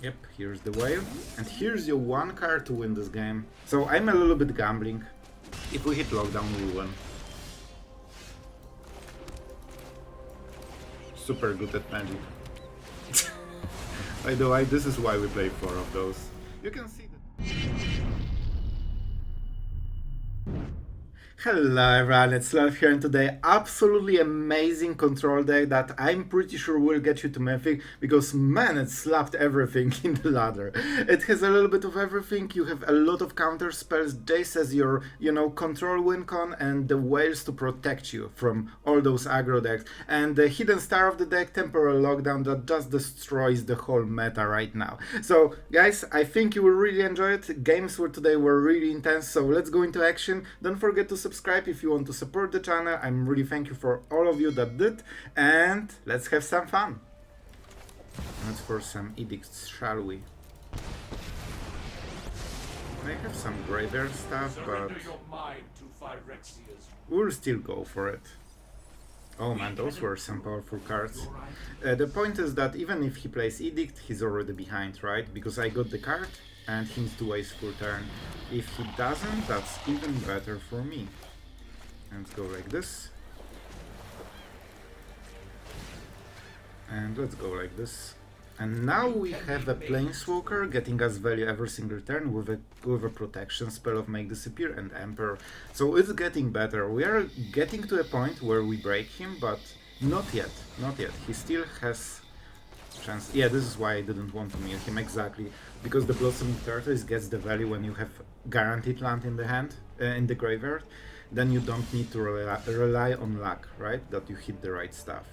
Yep, here's the whale, and here's your one card to win this game. So I'm a little bit gambling. If we hit lockdown, we win. Super good at magic. By the way, this is why we play 4 of those. You can see that. Hello everyone, it's Sloth here, and today absolutely amazing control deck that I'm pretty sure will get you to Mythic, because man, it slapped everything in the ladder. It has a little bit of everything. You have a lot of counter spells, Jace as your, control wincon, and the whales to protect you from all those aggro decks, and the hidden star of the deck, Temporal Lockdown, that just destroys the whole meta right now. So guys, I think you will really enjoy it. Games for today were really intense, so let's go into action. Don't forget to subscribe if you want to support the channel. I'm really thankful for all of you that did, and let's have some fun. Let's for some edicts, shall we? I have some graveyard stuff, but we'll still go for it. Oh man, those were some powerful cards. The point is that even if he plays Edict, he's already behind, right? Because I got the card and he needs to waste full turn. If he doesn't, that's even better for me. Let's go like this. And let's go like this. And now we have a Planeswalker getting us value every single turn with a protection spell of Make Disappear and Emperor. So it's getting better. We are getting to a point where we break him, but not yet. Not yet. He still has chance. Yeah, this is why I didn't want to mill him exactly. Because the Blossoming Tortoise gets the value when you have guaranteed land in the hand, in the graveyard. Then you don't need to rely on luck, right? That you hit the right stuff.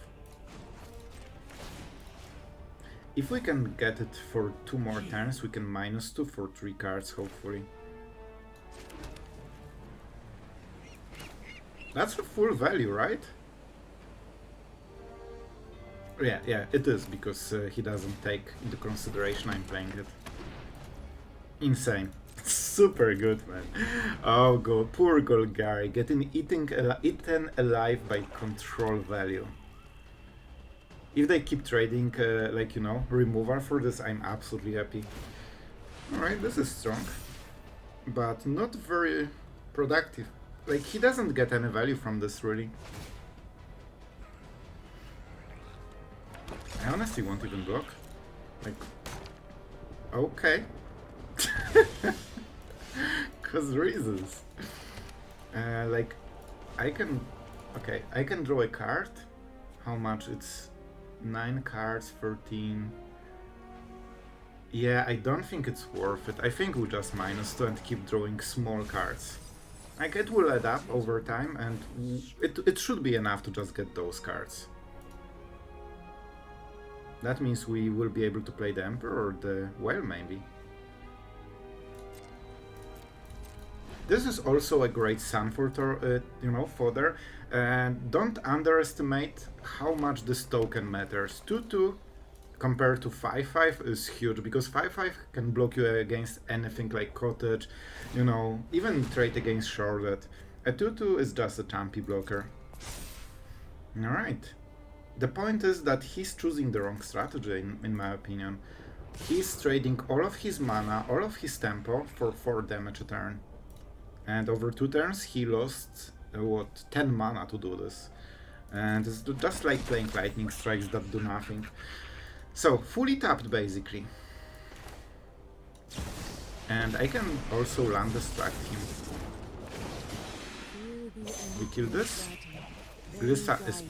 If we can get it for 2 more turns, we can -2 for 3 cards, hopefully. That's a full value, right? Yeah, it is, because he doesn't take into consideration I'm playing it. Insane. Super good, man. Oh god, poor Golgari, getting eaten alive by control value. If they keep trading, removal for this, I'm absolutely happy. Alright, this is strong, but not very productive. Like, he doesn't get any value from this, really. I honestly won't even block. Like, okay. Cause reasons. I can draw a card. How much? It's 9 cards, 13. Yeah, I don't think it's worth it. I think we'll just -2 and keep drawing small cards. Like, it will add up over time, and it should be enough to just get those cards. That means we will be able to play the Emperor or the Whale, maybe. This is also a great Sunfall, fodder, and don't underestimate how much this token matters. 2/2 compared to 5/5 is huge, because 5/5 can block you against anything like Cottage, even trade against Shortlet. A 2/2 is just a chumpy blocker. Alright. The point is that he's choosing the wrong strategy, in my opinion. He's trading all of his mana, all of his tempo for 4 damage a turn. And over 2 turns, he lost, 10 mana to do this. And it's just like playing lightning strikes that do nothing. So, fully tapped, basically. And I can also land distract him. We kill this. Glissa is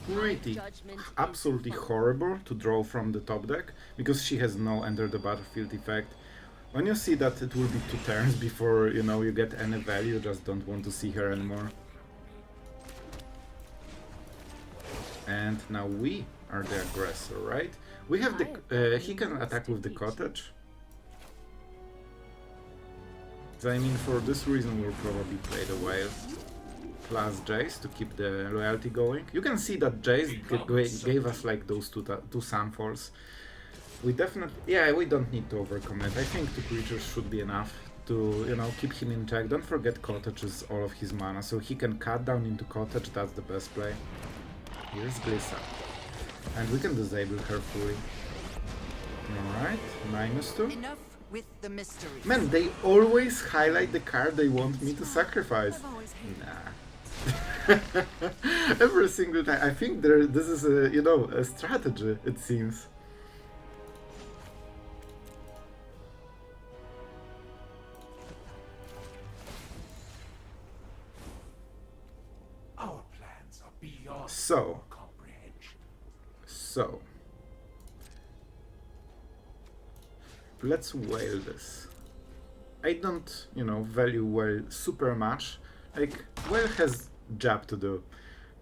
absolutely horrible to draw from the top deck, because she has no enter the battlefield effect. When you see that it will be 2 turns before, you get any value, you just don't want to see her anymore. And now we are the aggressor, right? We have the... he can attack with the Cottage. So, I mean, for this reason we'll probably play the Whale. Plus Jace to keep the loyalty going. You can see that Jace gave us like those two Sunfalls. We definitely... yeah, we don't need to overcommit. I think 2 creatures should be enough to, keep him in check. Don't forget Cottage is all of his mana, so he can cut down into Cottage, that's the best play. Here's Glissa. And we can disable her fully. Alright, -2. Enough with the mystery. Man, they always highlight the card they want me to sacrifice. Nah. Every single time. I think this is a, you know, a strategy, it seems. Our plans are beyond So. comprehension. So. Let's whale this. I don't, you know, value whale super much. Like, whale has job to do.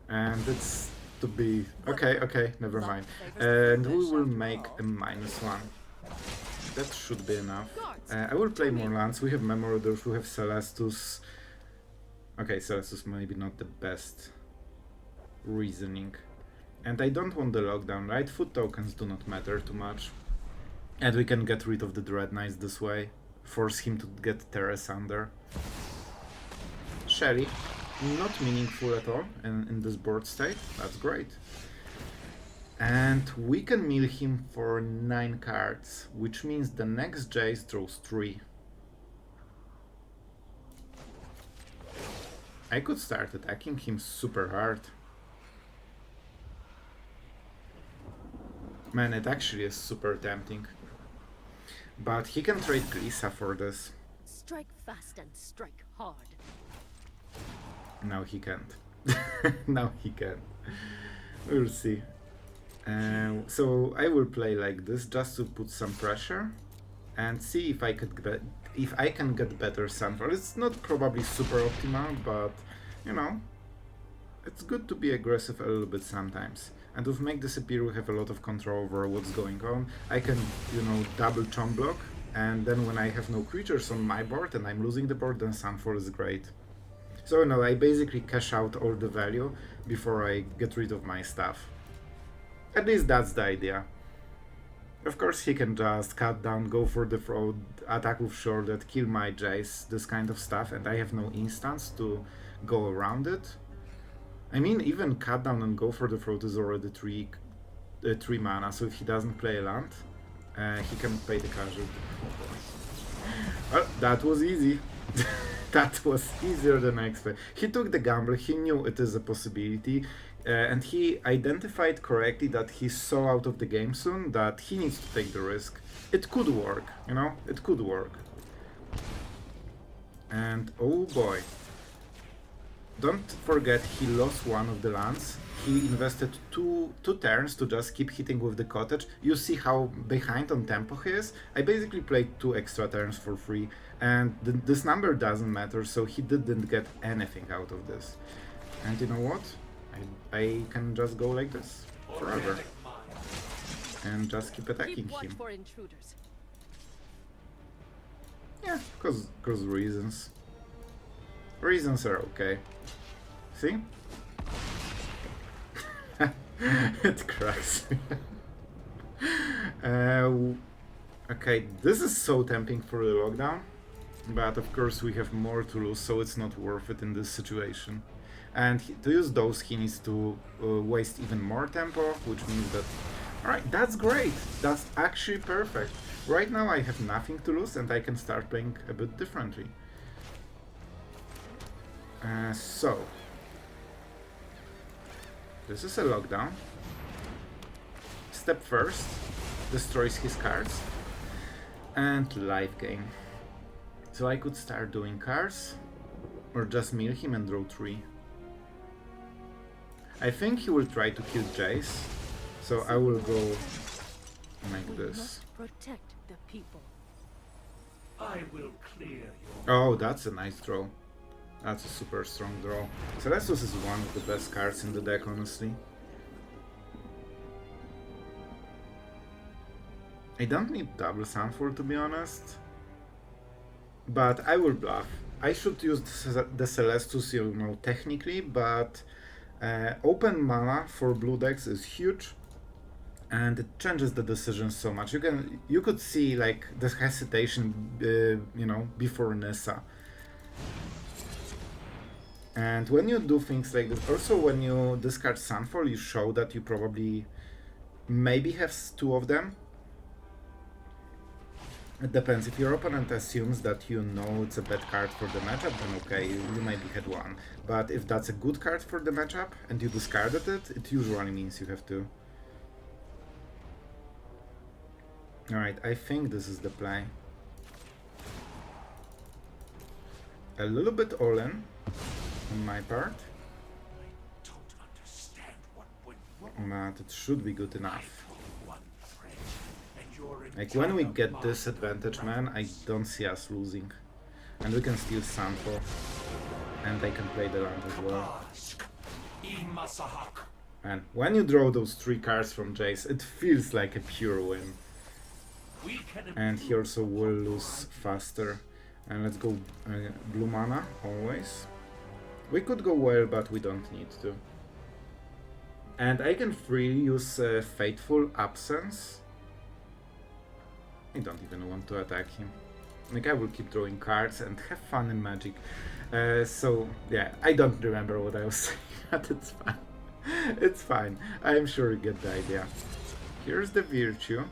And it's to be... Okay, never mind. And we will make a -1. That should be enough. I will play more lands. We have Memory Deluge, we have Celestus. Okay, Celestus maybe not the best reasoning. And I don't want the lockdown, right? Food tokens do not matter too much. And we can get rid of the Dread Knights this way. Force him to get Terrace under. Shelly. Not meaningful at all in this board state. That's great. And we can mill him for 9 cards, which means the next Jace draws 3. I could start attacking him super hard. Man, it actually is super tempting. But he can trade Glissa for this. Strike fast and strike hard. Now he can't. Now he can. We'll see. So I will play like this just to put some pressure and see if I can get better Sunfall. It's not probably super optimal, but you know, it's good to be aggressive a little bit sometimes. And with Make Disappear we have a lot of control over what's going on. I can, you know, double chomp block, and then when I have no creatures on my board and I'm losing the board, then Sunfall is great. So you know, I basically cash out all the value before I get rid of my stuff. At least that's the idea. Of course he can just cut down, go for the throat, attack with shorted, kill my Jace, this kind of stuff, and I have no instance to go around it. I mean, even cut down and go for the throat is already 3 mana, so if he doesn't play a land, he can pay the casualty. Well, that was easy. That was easier than I expected. He took the gamble, he knew it is a possibility, and he identified correctly that he's so out of the game soon that he needs to take the risk. It could work, you know, it could work. And oh boy. Don't forget he lost one of the lands. He invested two turns to just keep hitting with the cottage. You see how behind on tempo he is? I basically played 2 extra turns for free, and this number doesn't matter, so he didn't get anything out of this. And you know what? I can just go like this forever and just keep attacking him. For intruders. Yeah, cause reasons. Reasons are okay. See? It cracks. Okay, this is so tempting for the lockdown, but of course we have more to lose, so it's not worth it in this situation. And to use those, he needs to waste even more tempo, which means that... Alright, that's great! That's actually perfect. Right now I have nothing to lose and I can start playing a bit differently. So... This is a lockdown. Step first, destroys his cards. And life gain. So I could start doing cards, or just mill him and draw 3. I think he will try to kill Jace, so I will go like this. Protect the people. I will clear your... Oh, that's a nice draw. That's a super strong draw. Celestus is one of the best cards in the deck, honestly. I don't need double Sunfall, to be honest. But I will bluff. I should use the Celestus, you know, technically, but open mana for blue decks is huge. And it changes the decision so much. You could see like the hesitation, you know, before Nissa. And when you do things like this, also when you discard Sunfall, you show that you probably maybe have 2 of them. It depends. If your opponent assumes that you know it's a bad card for the matchup, then okay, you maybe had one. But if that's a good card for the matchup and you discarded it, it usually means you have to. Alright, I think this is the play. A little bit all-in on my part. Don't understand what went But it should be good enough. one thread, and your Like, when we entire get this mind advantage, man, I don't see us losing. And we can steal Sunfall. And they can play the land as well. Ask. Imasahak. And when you draw those 3 cards from Jace, it feels like a pure win. We can And he also will lose faster. And let's go blue mana, always. We could go well, but we don't need to. And I can freely use Fateful Absence. I don't even want to attack him. Like, I will keep drawing cards and have fun in Magic. So, yeah, I don't remember what I was saying, but it's fine. It's fine. I'm sure you get the idea. Here's the Virtue.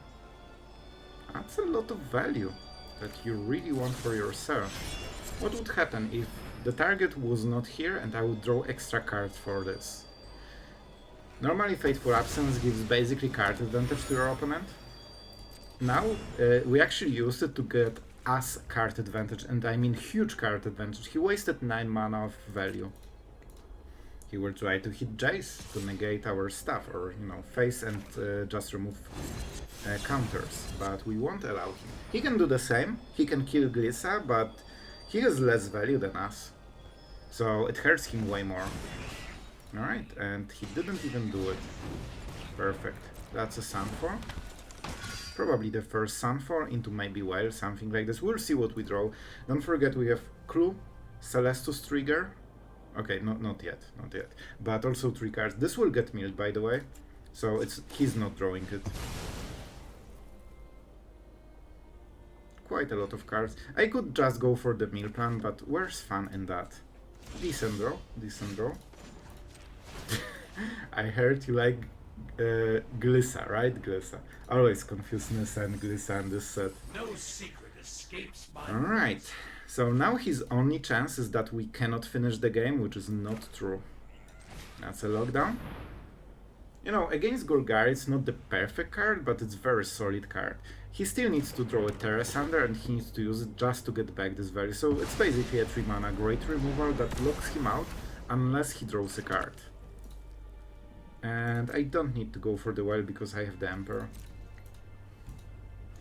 That's a lot of value that you really want for yourself. What would happen if the target was not here and I would draw extra cards for this? Normally Fateful Absence gives basically card advantage to your opponent. Now we actually used it to get us card advantage, and I mean huge card advantage. He wasted 9 mana of value. He will try to hit Jace to negate our stuff, or, you know, face and just remove counters, but we won't allow him. He can do the same, he can kill Glissa, but he has less value than us, so it hurts him way more. Alright, and he didn't even do it. Perfect. That's a Sunfall. Probably the first Sunfall into maybe Whale, something like this. We'll see what we draw. Don't forget we have Clue, Celestus trigger. Okay, not yet. But also 3 cards. This will get milled, by the way, so he's not drawing it. Quite a lot of cards. I could just go for the mill plan, but where's fun in that? Decent draw. I heard you like Glissa, right? Glissa. Always confuse Nissa and Glissa in this set. No secret escapes my Alright, so now his only chance is that we cannot finish the game, which is not true. That's a lockdown. You know, against Golgari it's not the perfect card, but it's a very solid card. He still needs to draw a Terrace Under, and he needs to use it just to get back this value. So it's basically a 3 mana great removal that locks him out unless he draws a card. And I don't need to go for the Whale because I have the Emperor.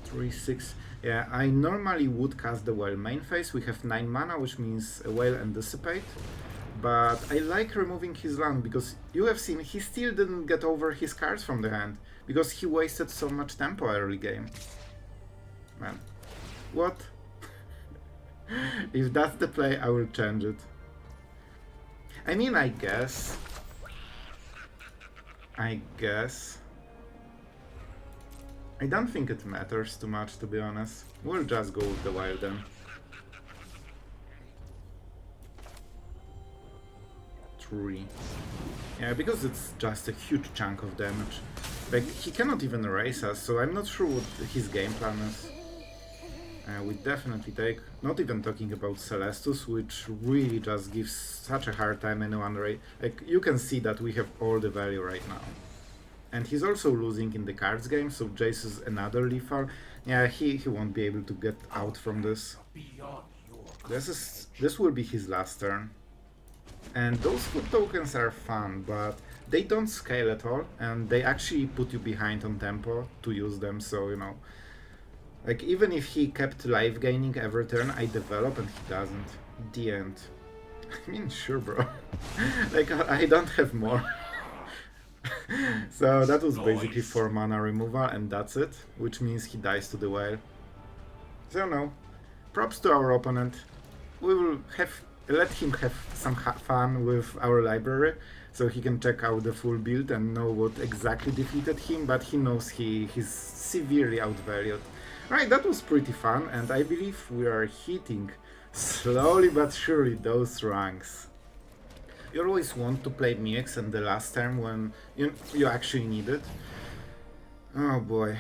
3-6. Yeah, I normally would cast the Whale main phase. We have 9 mana, which means a Whale and Dissipate. But I like removing his land because you have seen he still didn't get over his cards from the hand because he wasted so much tempo early game. Man, what? If that's the play, I will change it. I mean, I guess. I don't think it matters too much, to be honest. We'll just go with the Wild then. Yeah, because it's just a huge chunk of damage. Like, he cannot even erase us, so I'm not sure what his game plan is. We definitely take, not even talking about Celestus, which really just gives such a hard time anyone, right? Like, you can see that we have all the value right now. And he's also losing in the cards game, so Jace is another lethal. Yeah, he won't be able to get out from this. This will be his last turn. And those food tokens are fun, but they don't scale at all, and they actually put you behind on tempo to use them, so, you know. Like, even if he kept life gaining every turn, I develop and he doesn't. The end. I mean, sure, bro. Like, I don't have more. So that was basically 4 mana removal, and that's it, which means he dies to the Whale. So no, props to our opponent. We will let him have some fun with our library, so he can check out the full build and know what exactly defeated him, but he knows he's severely outvalued. Right, that was pretty fun, and I believe we are hitting slowly but surely those ranks. You always want to play Mirrex in the last turn when you actually need it. Oh boy.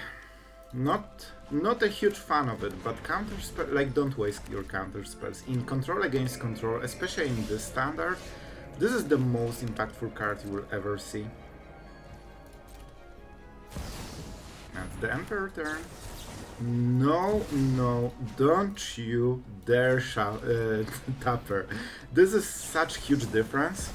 Not Not a huge fan of it, but counter spell, like, don't waste your counter spells. In control against control, especially in this standard, this is the most impactful card you will ever see. That's the Emperor turn. No, no, don't you dare Tapper. This is such huge difference.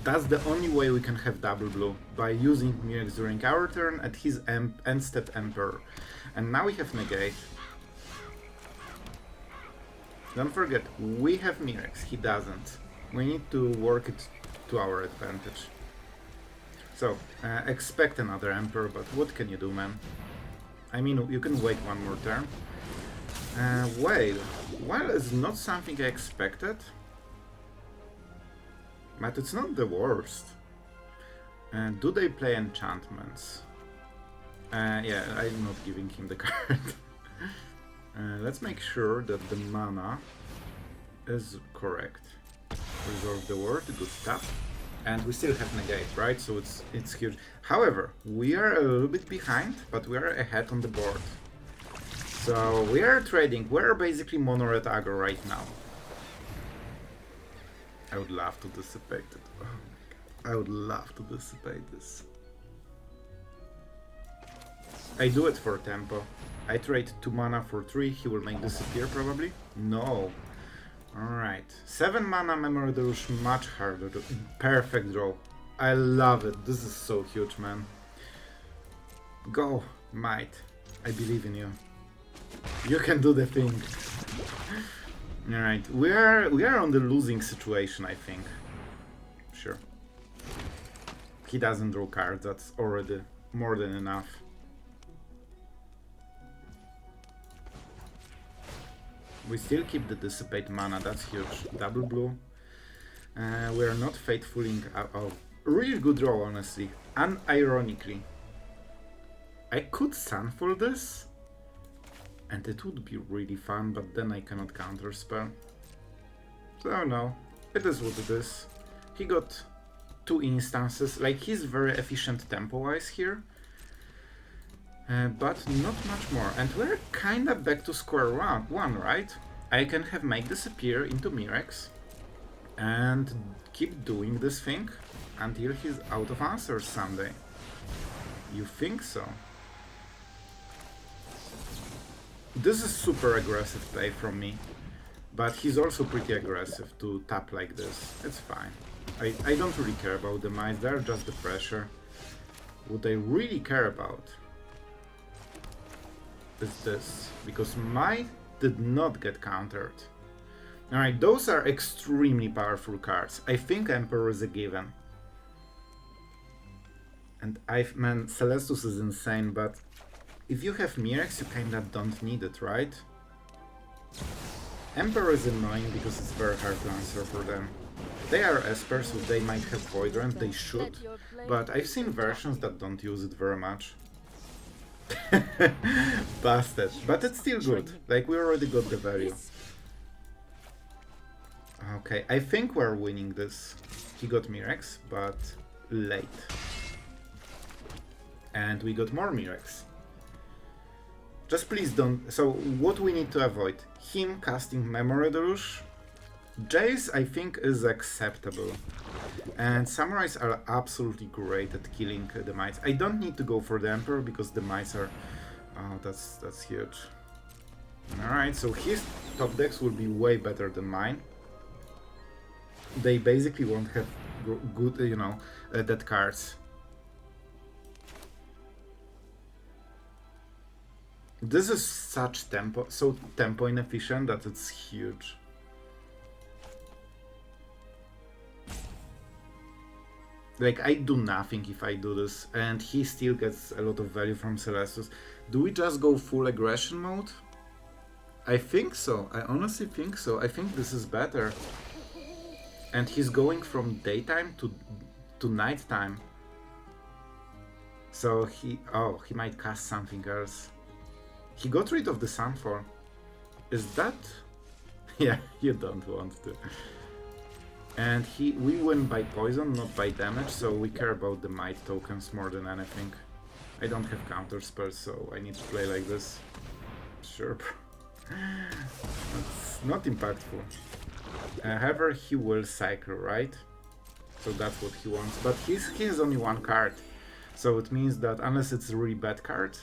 That's the only way we can have double blue, by using Mirrex during our turn at his end step Emperor. And now we have Negate. Don't forget, we have Mirrex, he doesn't. We need to work it to our advantage. So, expect another Emperor, but what can you do, man? I mean, you can wait one more turn. Whale. Whale is not something I expected. But it's not the worst. Do they play enchantments? Yeah, I'm not giving him the card. Let's make sure that the mana is correct. Resolve the word, good stuff. And we still have Negate, right? So it's huge. However, we are a little bit behind, but we are ahead on the board. So we are trading. We're basically mono red aggro right now. I would love to dissipate it. Oh my god. I would love to dissipate this. I do it for tempo. I trade 2 mana for 3. He will make disappear probably. No. Alright. 7 mana Memory Deluge, much harder to... Perfect draw. I love it. This is so huge, man. Go, Might. I believe in you. You can do the thing. Alright, we are on the losing situation, I think. Sure. He doesn't draw cards, that's already more than enough. We still keep the Dissipate mana, that's huge. Double blue. We are not faithfuling. Oh, really good draw, honestly. Unironically. I could Sunfall this, and it would be really fun, but then I cannot counterspell. So no, it is what it is. He got 2 instances, like he's very efficient tempo-wise here. But not much more, and we're kinda back to square one, right? I can have make disappear into Mirrex and keep doing this thing until he's out of answers someday. You think so? This is super aggressive play from me, but he's also pretty aggressive to tap like this. It's fine. I don't really care about the mice, they're just the pressure. What I really care about is this, because Might did not get countered. Alright, those are extremely powerful cards. I think Emperor is a given. And man, Celestus is insane, but if you have Mirrex, you kinda don't need it, right? Emperor is annoying because it's very hard to answer for them. They are Espers, so they might have Void Rend, they should, but I've seen versions that don't use it very much. Busted, but it's still good, like we already got the value. Okay, I think we're winning this. He got Mirrex, but late. And we got more Mirrex. Just please don't... So, what we need to avoid? Him casting Memory Deluge. Jace, I think, is acceptable. And Samurais are absolutely great at killing the mites. I don't need to go for the Emperor, because the mites are... Oh, that's huge. Alright, so his top decks will be way better than mine. They basically won't have good, you know, dead cards. This is such tempo, so tempo inefficient that it's huge. Like, I do nothing if I do this, and he still gets a lot of value from Celestus. Do we just go full aggression mode? I think so, I honestly think so. I think this is better. And he's going from daytime to nighttime. So he might cast something else. He got rid of the Sunfall. Is that... Yeah, you don't want to. And we win by poison, not by damage, so we care about the might tokens more than anything. I don't have counter spells, so I need to play like this. Sure. That's not impactful. However, he will cycle, right? So that's what he wants. But he has only one card. So it means that unless it's a really bad card...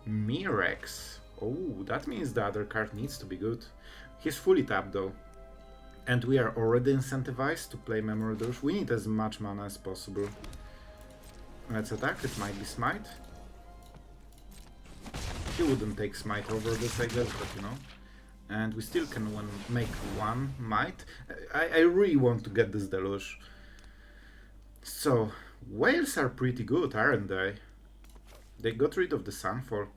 Mirrex. Oh, that means the other card needs to be good. He's fully tapped though. And we are already incentivized to play Memory Deluge. We need as much mana as possible. Let's attack. It might be Smite. He wouldn't take Smite over this, I guess, but you know. And we still can make one Might. I really want to get this Deluge. So, whales are pretty good, aren't they? They got rid of the Sunfall.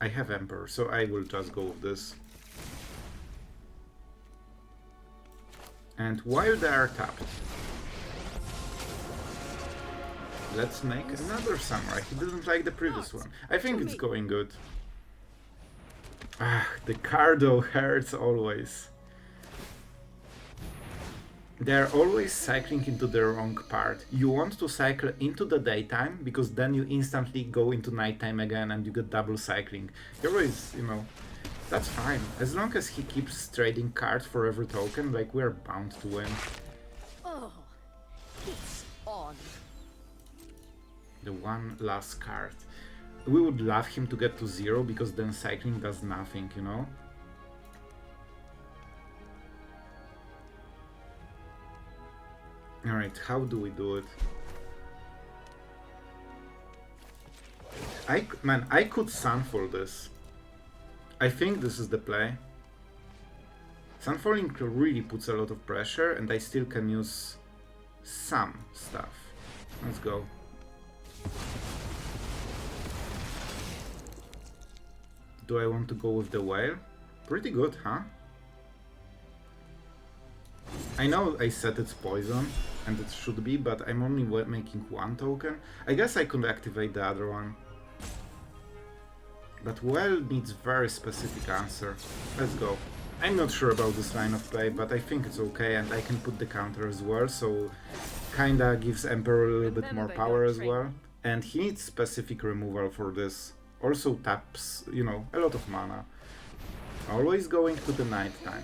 I have Emperor, so I will just go with this. And while they are tapped, let's make another Samurai. He didn't like the previous one. I think it's going good. Ah, the Cardo hurts always. They're always cycling into the wrong part. You want to cycle into the daytime, because then you instantly go into nighttime again and you get double cycling. Hero is, you know, that's fine. As long as he keeps trading cards for every token, like, we're bound to win. Oh, it's on. The one last card. We would love him to get to 0, because then cycling does nothing, you know? Alright, how do we do it? I could Sunfall this. I think this is the play. Sunfalling really puts a lot of pressure, and I still can use some stuff. Let's go. Do I want to go with the whale? Pretty good, huh? I know I said it's poison, and it should be, but I'm only making one token. I guess I could activate the other one. But whale needs very specific answer. Let's go. I'm not sure about this line of play, but I think it's okay, and I can put the counter as well, so kinda gives Emperor a little bit more power as well. And he needs specific removal for this. Also taps, you know, a lot of mana. Always going to the night time.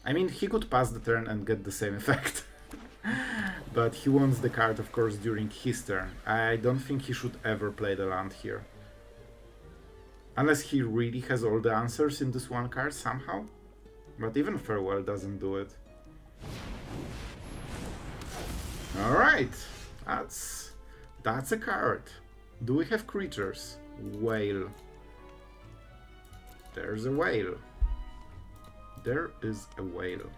I mean, he could pass the turn and get the same effect. But he wants the card, of course, during his turn. I don't think he should ever play the land here. Unless he really has all the answers in this one card somehow. But even Farewell doesn't do it. Alright, that's a card. Do we have creatures? Whale. There's a whale. There is a whale.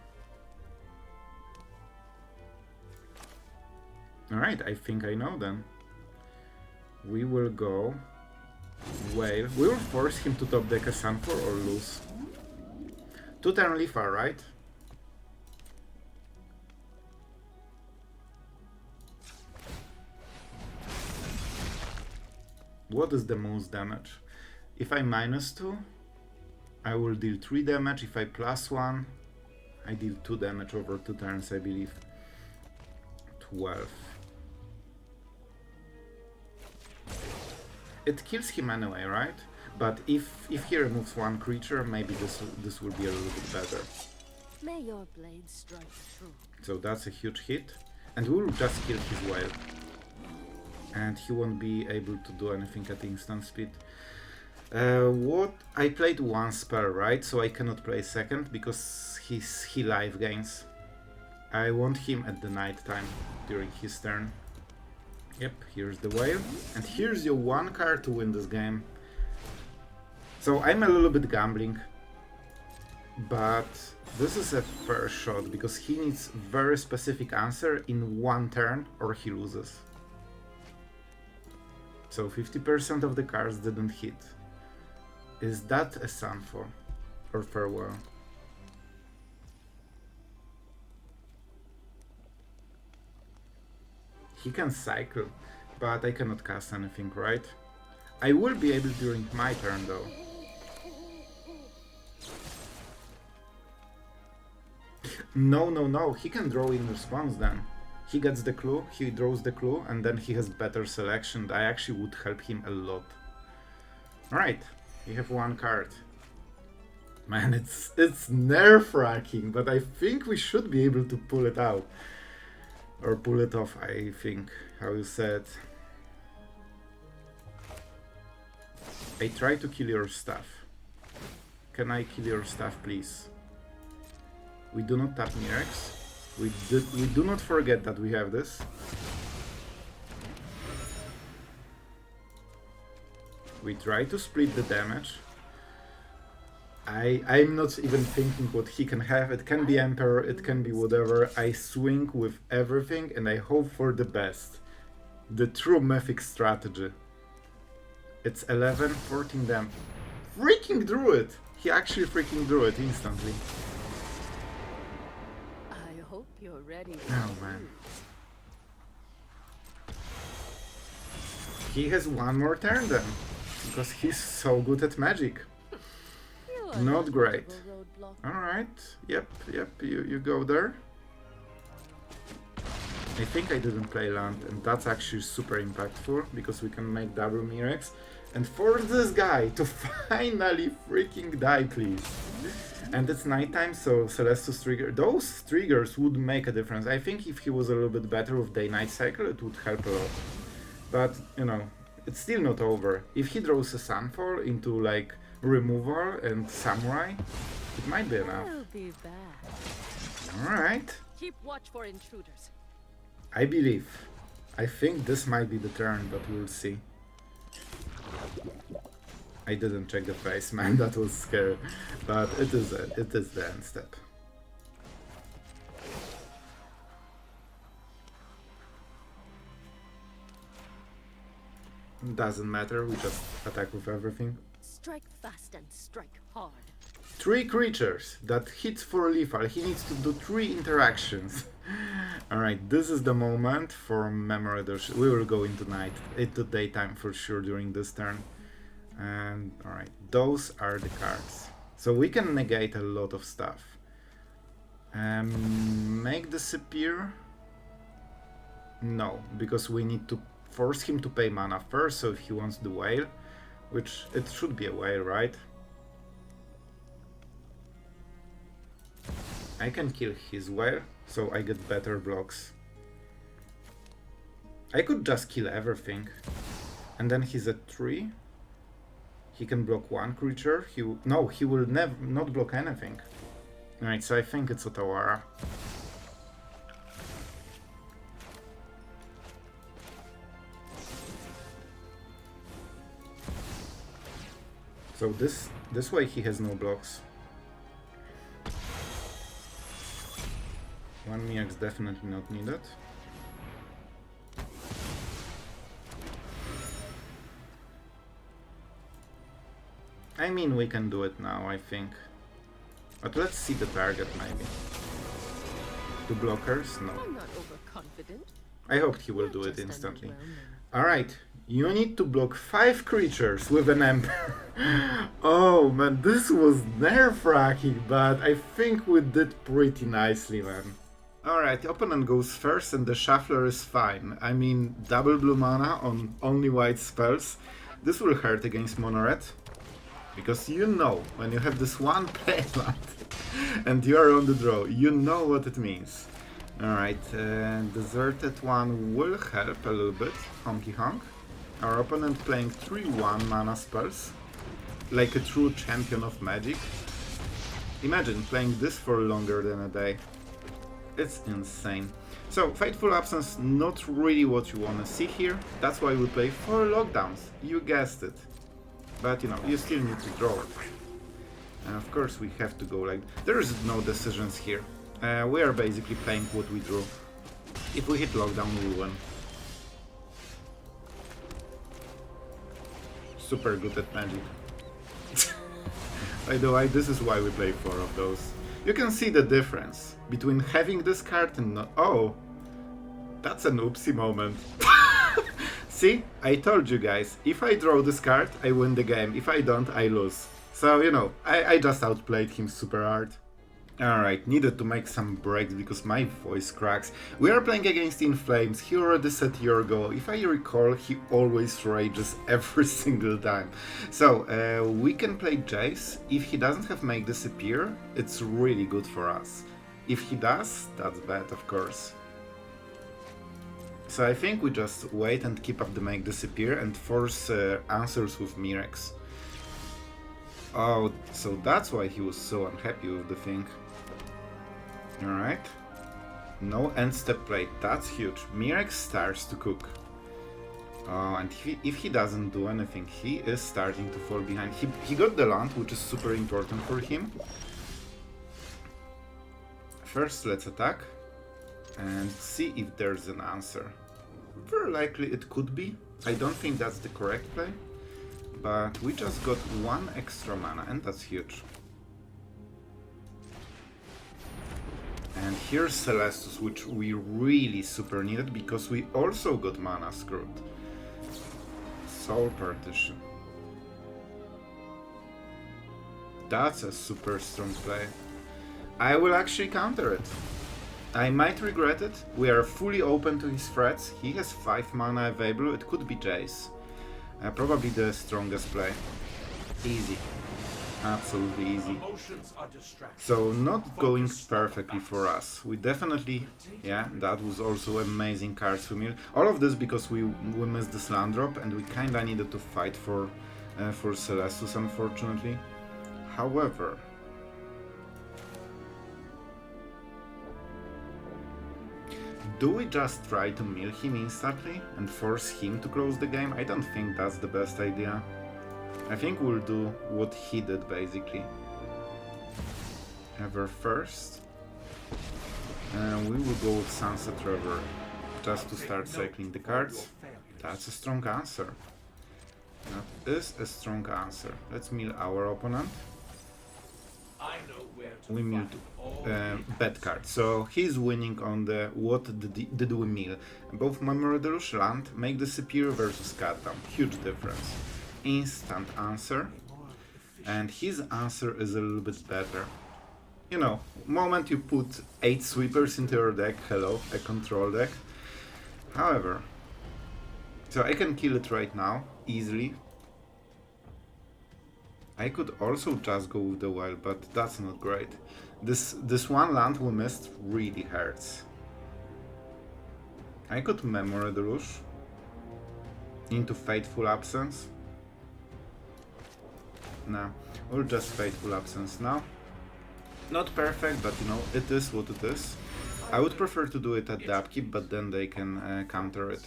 Alright, I think I know then. We will go whale. We will force him to top deck a Sunfall or lose. 2-turn Leafar, right? What is the most damage? If I -2, I will deal 3 damage. If I +1, I deal 2 damage over 2 turns, I believe. 12. It kills him anyway, right? But if he removes one creature, maybe this will be a little bit better. May your blade strike true. So that's a huge hit. And we will just kill his whale. And he won't be able to do anything at instant speed. What? I played one spell, right? So I cannot play second because he live gains. I want him at the night time during his turn. Yep, here's the whale. And here's your one card to win this game. So I'm a little bit gambling. But this is a fair shot because he needs very specific answer in one turn or he loses. So 50% of the cards didn't hit. Is that a Sunfall or Farewell? He can cycle, but I cannot cast anything, right? I will be able during my turn though. No, no, no. He can draw in response then. He gets the clue, he draws the clue, and then he has better selection. That actually would help him a lot. Alright, we have one card. Man, it's nerve-wracking, but I think we should be able to pull it out. Or pull it off, I think, how you said. I try to kill your stuff. Can I kill your stuff, please? We do not tap Mirrex. We do not forget that we have this. We try to split the damage. I'm not even thinking what he can have. It can be Emperor, it can be whatever. I swing with everything and I hope for the best. The true Mythic strategy. It's 11, 14 damage. Freaking drew it! He actually freaking drew it instantly. I hope you're ready. Oh man. He has one more turn then. Because he's so good at magic. Not great. Alright, yep, you go there. I think I didn't play land, and that's actually super impactful, because we can make double Mirrex. And force this guy to finally freaking die, please. And it's nighttime, so Celestus trigger. Those triggers would make a difference. I think if he was a little bit better with day-night cycle, it would help a lot. But, you know, it's still not over. If he draws a Sunfall into, like, removal and samurai, it might be enough. I'll be back. Alright. Keep watch for intruders. I believe. I think this might be the turn, but we'll see. I didn't check the face, man, that was scary. But it is the end step. Doesn't matter, we just attack with everything. Strike fast and strike hard. 3 creatures that hits for lethal. He needs to do 3 interactions. Alright, this is the moment for Memory Deluge. We will go into night, into daytime for sure during this turn. And alright, those are the cards. So we can negate a lot of stuff. Make Dissipate? No, because we need to force him to pay mana first, so if he wants the whale, which it should be a whale, right? I can kill his whale, so I get better blocks. I could just kill everything. And then he's at 3. He can block 1 creature. He will not block anything. Alright, so I think it's Otawara. So this way he has no blocks. 1 Mirrex definitely not needed. I mean, we can do it now, I think. But let's see the target, maybe. 2 blockers? No. I'm not overconfident. I hoped he will do it instantly. Alright, you need to block 5 creatures with an Emperor. Oh man, this was nerve-wracking, but I think we did pretty nicely, man. Alright, opponent goes first and the Shuffler is fine. I mean, double blue mana on only white spells. This will hurt against Mono Red. Because you know, when you have this one playland and you are on the draw, you know what it means. Alright, Deserted one will help a little bit, honky honk. Our opponent playing 3/1 mana spells, like a true champion of magic. Imagine playing this for longer than a day. It's insane. So, Fateful Absence, not really what you wanna see here. That's why we play 4 lockdowns, you guessed it. But you know, you still need to draw it. And of course we have to go like... There is no decisions here. We are basically playing what we drew. If we hit lockdown, we win. Super good at magic. By the way, this is why we play 4 of those. You can see the difference between having this card and not... Oh! That's an oopsie moment. See? I told you guys, if I draw this card, I win the game. If I don't, I lose. So, you know, I just outplayed him super hard. Alright, needed to make some breaks because my voice cracks. We are playing against In Flames. He already said Yorgo. If I recall, he always rages every single time. So, we can play Jace. If he doesn't have Make Disappear, it's really good for us. If he does, that's bad, of course. So I think we just wait and keep up the Make Disappear and force answers with Mirrex. Oh, so that's why he was so unhappy with the thing. Alright. No end step plate, that's huge. Mirrex starts to cook. Oh, and if he doesn't do anything, he is starting to fall behind. He got the land, which is super important for him. First, let's attack and see if there's an answer. Very likely it could be. I don't think that's the correct play, but we just got 1 extra mana, and that's huge. And here's Celestus, which we really super needed because we also got mana screwed. Soul Partition. That's a super strong play. I will actually counter it. I might regret it. We are fully open to his threats. He has 5 mana available. It could be Jace. Probably the strongest play. Easy. Absolutely easy. So not going perfectly for us. We definitely, yeah, that was also amazing cards for me. All of this because we missed the land drop and we kinda needed to fight for Celestus, unfortunately. However, do we just try to mill him instantly and force him to close the game? I don't think that's the best idea. I think we'll do what he did, basically. Ever first. We will go with Sunset Revelry, just to start cycling the cards. That's a strong answer. That is a strong answer. Let's mill our opponent. We milled bad card, so he's winning on the what did we mill. Both Memory Deluge, land, Make Disappear versus Cut Down. Huge difference. Instant answer, and his answer is a little bit better. You know, moment you put 8 sweepers into your deck, hello, a control deck. However, so I can kill it right now, easily. I could also just go with the wild, but that's not great. This one land we missed really hurts. I could Memory Deluge into Fateful Absence. No, we'll just Fateful Absence now. Not perfect, but you know, it is what it is. I would prefer to do it at the upkeep, but then they can counter it.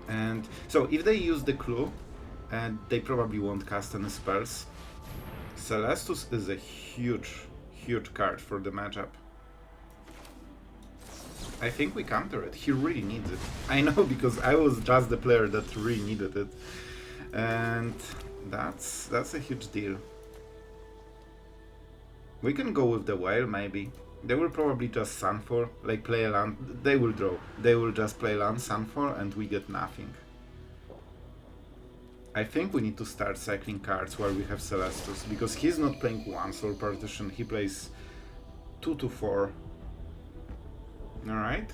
And so if they use the clue, and they probably won't cast any spells. Celestus is a huge card for the matchup. I think we counter it. He really needs it. I know, because I was just the player that really needed it. And that's a huge deal. We can go with the whale, maybe. They will probably just Sunfall, like play a land. They will draw. They will just play land, Sunfall, and we get nothing. I think we need to start cycling cards while we have Celestus, because he's not playing 1 Soul Partition, he plays 2 to 4. Alright.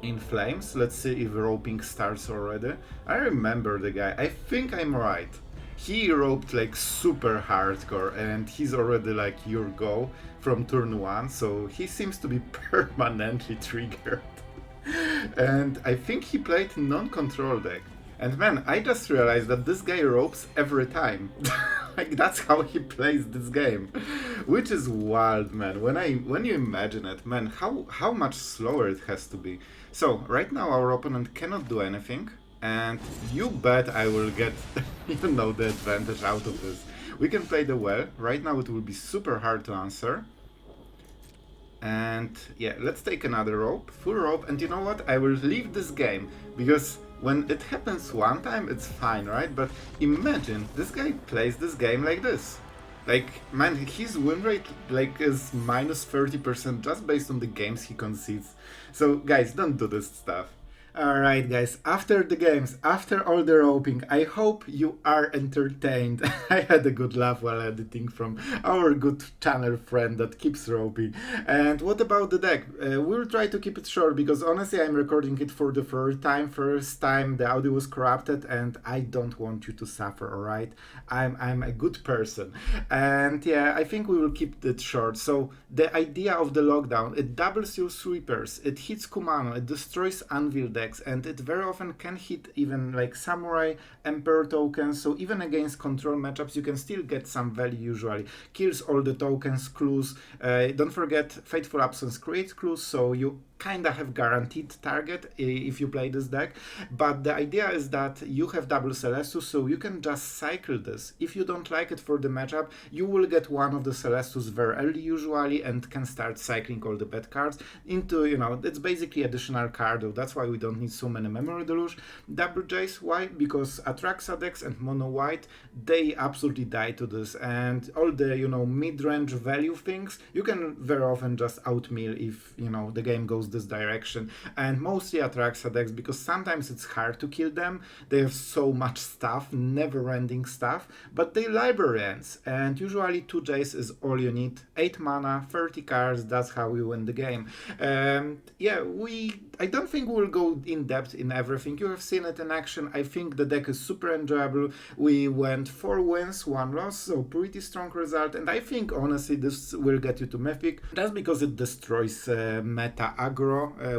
In Flames, let's see if roping starts already. I remember the guy, I think I'm right. He roped like super hardcore and he's already like your go from turn 1, so he seems to be permanently triggered. And I think he played non-control deck. And man, I just realized that this guy ropes every time. Like, that's how he plays this game. Which is wild, man. When you imagine it, man, how much slower it has to be. So, right now our opponent cannot do anything. And you bet I will get, you know, the advantage out of this. We can play the well. Right now it will be super hard to answer. And yeah, let's take another rope, full rope, and you know what? I will leave this game, because when it happens one time, it's fine, right? But imagine this guy plays this game like this. Like, man, his win rate like is minus 30% just based on the games he concedes. So guys, don't do this stuff. Alright guys, after the games, after all the roping, I hope you are entertained. I had a good laugh while editing from our good channel friend that keeps roping. And what about the deck? We'll try to keep it short because honestly I'm recording it for the first time the audio was corrupted and I don't want you to suffer, alright? I'm a good person. And yeah, I think we will keep it short. So the idea of the lockdown, it doubles your sweepers, it hits Kumano, it destroys Anvil decks, and it very often can hit even like Samurai, Emperor tokens, so even against control matchups you can still get some value usually. Kills all the tokens, clues, don't forget Fateful Absence creates clues, so you kinda have guaranteed target if you play this deck, but the idea is that you have double Celestus, so you can just cycle this. If you don't like it for the matchup, you will get one of the Celestus very early usually and can start cycling all the bad cards into, you know, it's basically additional card, though that's why we don't need so many Memory Deluge. Double Jace, why? Because Atraxa decks and Mono White, they absolutely die to this, and all the, you know, mid-range value things, you can very often just outmill if, you know, the game goes this direction. And mostly Atraxa decks, because sometimes it's hard to kill them, they have so much stuff, never-ending stuff, but they library ends, and usually 2 Jace is all you need. 8 mana, 30 cards, that's how we win the game. Yeah, I don't think we'll go in depth in everything. You have seen it in action. I think the deck is super enjoyable. We went 4 wins, 1 loss, so pretty strong result, and I think honestly this will get you to Mythic just because it destroys meta aggro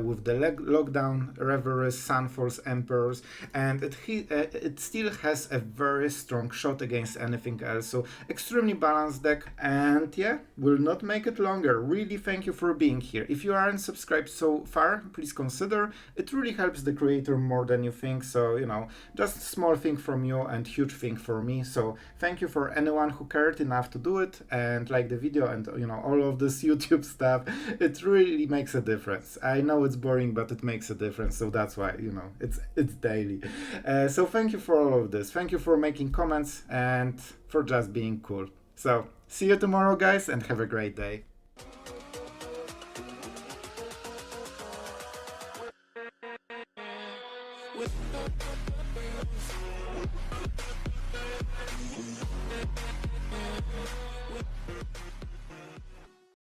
with the lockdown, Reveries, Sunfalls, Emperors, and it still has a very strong shot against anything else, so extremely balanced deck. And yeah, will not make it longer. Really thank you for being here. If you aren't subscribed so far, please consider. It really helps the creator more than you think, so you know, just small thing from you and huge thing for me, so thank you for anyone who cared enough to do it and like the video and, you know, all of this YouTube stuff. It really makes a difference. I know it's boring, but it makes a difference, so that's why, you know, it's daily. So thank you for all of this. Thank you for making comments and for just being cool. So see you tomorrow guys, and have a great day. With